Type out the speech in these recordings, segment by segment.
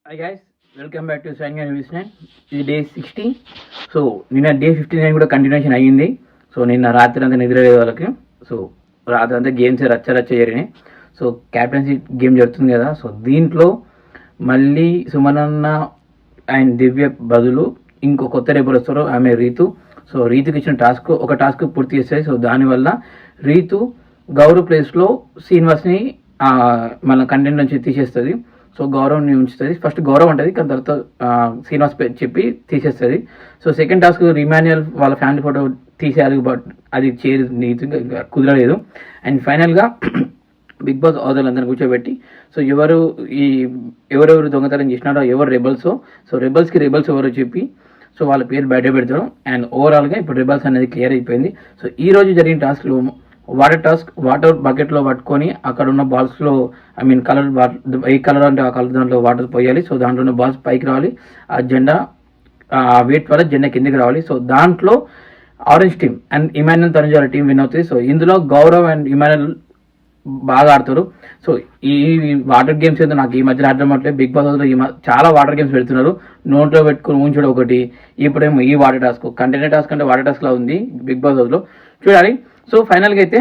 Hi guys, welcome back to sign news 9. ఇది day 16. So నిన్న day 59 కూడా continuation అయ్యింది. సో నిన్న రాత్రి అంతా నిద్రలేదు వాళ్ళకి. సో రాత్రి అంతా గేమ్స్ రచ్చ జరిగినాయి. సో క్యాప్టెన్సీ గేమ్ జరుగుతుంది కదా. సో దీంట్లో మళ్ళీ సుమనన్న అండ్ దివ్య బదులు ఇంకో కొత్త రేపర్ వస్తారు, ఆమె రీతు. సో రీతుకి ఇచ్చిన ఒక టాస్క్ పూర్తి చేస్తుంది. సో దానివల్ల రీతు గౌరవ్ ప్లేస్లో శ్రీనివాస్ని మన కంటెంట్ నుంచి తీసేస్తుంది. సో గౌరవ్ని ఉంచుతుంది. ఫస్ట్ గౌరవ్ ఉంటుంది, కానీ తర్వాత శ్రీనివాస్ చెప్పి తీసేస్తుంది. సో సెకండ్ టాస్క్ రిమాన్యువల్ వాళ్ళ ఫ్యామిలీ ఫోటో తీసేయాలి, బట్ అది నీతిగా కుదరలేదు. అండ్ ఫైనల్గా బిగ్ బాస్ అందరిని కూర్చోబెట్టి సో ఎవరెవరు దొంగతనం చేసినారో, ఎవరు రెబల్సో, సో రెబల్స్ ఎవరో చెప్పి సో వాళ్ళ పేరు బయట పెడతారు. అండ్ ఓవరాల్గా ఇప్పుడు రెబల్స్ అనేది క్లియర్ అయిపోయింది. సో ఈ రోజు జరిగిన టాస్క్లో వాటర్ బకెట్లో పట్టుకొని అక్కడ ఉన్న బాల్స్లో కలర్ ఏ కలర్ అంటే ఆ కలర్ దాంట్లో వాటర్ పోయాలి. సో దాంట్లో ఉన్న బాల్స్ పైకి రావాలి, ఆ జెండా వెయిట్ వల్ల జెండా కిందకి రావాలి. సో దాంట్లో ఆరెంజ్ టీమ్ అండ్ ఇమాన్యుల్ తనుజాల టీం విన్ అవుతుంది. సో ఇందులో గౌరవ్ అండ్ ఇమాన్యుల్ బాగా ఆడతారు. సో ఈ వాటర్ గేమ్స్ అయితే నాకు ఈ మధ్యలో ఆడడం అంటే బిగ్ బాస్లో చాలా వాటర్ గేమ్స్ పెడుతున్నారు. నోట్లో పెట్టుకుని ఉంచడం ఒకటి, ఇప్పుడేమో ఈ వాటర్ టాస్క్, కంటైనర్ టాస్క్ అంటే వాటర్ టాస్క్లా ఉంది బిగ్ బాస్ హౌస్లో, చూడాలి. సో ఫైనల్గా అయితే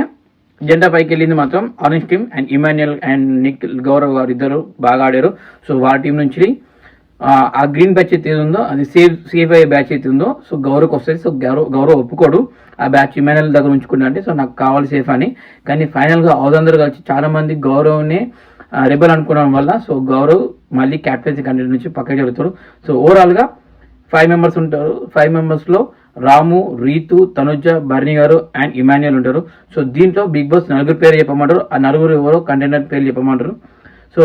జెండా పైకి వెళ్ళింది మాత్రం orange team. And Emmanuel and Nikhil Gaurav గారు ఇద్దరు బాగా ఆడారు. సో వాళ్ళ టీం నుంచి ఆ గ్రీన్ బ్యాచ్ అయితే ఉందో అది సేఫ్ అయ్యే బ్యాచ్ అయితే ఉందో సో గౌరవ్కి వస్తుంది. సో గౌరవ్ ఒప్పుకోడు ఆ బ్యాచ్ ఇమాన్యుల్ దగ్గర ఉంచుకుంటా అంటే, సో నాకు కావాలి సేఫ్ అని. కానీ ఫైనల్గా అందరూ కలిసి చాలామంది గౌరవ్ని రెబల్ అనుకోవడం వల్ల సో గౌరవ్ మళ్ళీ క్యాప్టెన్సీ కంటెంట్ నుంచి పక్కకి జరుగుతాడు. సో ఓవరాల్గా 5 మెంబర్స్ ఉంటారు. 5 మెంబర్స్లో రాము, రీతు, తనుజ, బర్ని గారు అండ్ ఇమాన్యుల్ ఉంటారు. సో దీంట్లో బిగ్ బాస్ 4 పేరు చెప్పమంటారు. ఆ 4 ఎవరో కంటెండర్ పేరు చెప్పమంటారు. సో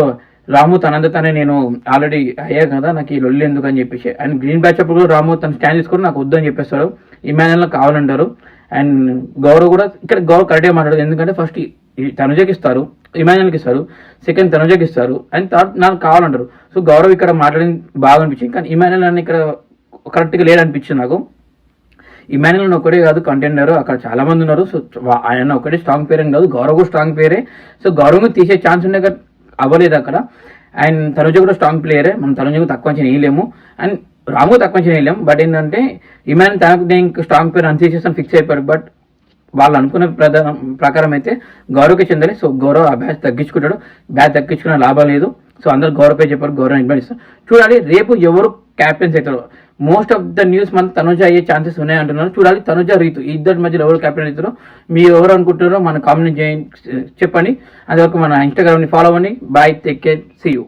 రాము తనంతనే నేను ఆల్రెడీ అయ్యా కదా, నాకు ఈ లొల్లి ఎందుకు అని చెప్పేసి, అండ్ గ్రీన్ బ్యాచ్ అప్పుడు రాము తను స్టాండ్ తీసుకొని నాకు వద్దు అని చెప్పేస్తాడు. ఇమాన్యుల్ కావాలంటారు. అండ్ గౌరవ్ కూడా ఇక్కడ గౌరవ్ కరెక్ట్గా మాట్లాడదు, ఎందుకంటే ఫస్ట్ తనుజకి ఇస్తారు, ఇమాన్యుల్కి ఇస్తారు, సెకండ్ తనుజకి ఇస్తారు, అండ్ థర్డ్ నాకు కావాలంటారు. సో గౌరవ్ ఇక్కడ మాట్లాడింది బాగా అనిపించింది, కానీ ఇమాన్యుల్ అని ఇక్కడ కరెక్ట్గా లేదనిపించింది నాకు. ఇమాన్యుల్ ఒకటే కాదు కంటెండర్, అక్కడ చాలా మంది ఉన్నారు. సో ఆయన ఒకటే స్ట్రాంగ్ పేరు అని కాదు, గౌరవ్ కూడా స్ట్రాంగ్ పేరే. సో గౌరవ్ తీసే ఛాన్స్ ఉండే అవ్వలేదు అక్కడ. అండ్ తనుజ కూడా స్ట్రాంగ్ ప్లేయరే, మనం తనుజకు తక్కువ అంచనా వేయలేము, అండ్ రాము తక్కువ అంచనా వేయలేము. బట్ ఏంటంటే ఇమాన్యుల్ తనకు నేను స్ట్రాంగ్ పేరు అని తీసేస్తాను ఫిక్స్ అయిపోయాడు. బట్ వాళ్ళు అనుకున్న ప్రకారం అయితే గౌరవ్కి చెందాలి. సో గౌరవ్ ఆ బ్యాచ్ తగ్గించుకుంటాడు, బ్యాచ్ తగ్గించుకున్న లాభం లేదు. సో అందరు గౌరవ్ పే చెప్పారు, గౌరవ్ ఇన్వైట్ ఇస్తారు. చూడాలి రేపు ఎవరు క్యాప్టెన్స్ అవుతారు. మోస్ట్ ఆఫ్ ద న్యూస్ మన తనుజ అయ్యే ఛాన్సెస్ ఉన్నాయి అంటున్నారు. చూడాలి తనుజ, రీతు ఇద్దరి మధ్యలో ఎవరు క్యాప్టెన్ అవుతారో మీరు ఎవరు అనుకుంటారో మన కామెంట్ చెప్పండి. అంతవరకు మన ఇన్స్టాగ్రామ్ని ఫాలో అవ్వండి. Bye, take care, see you.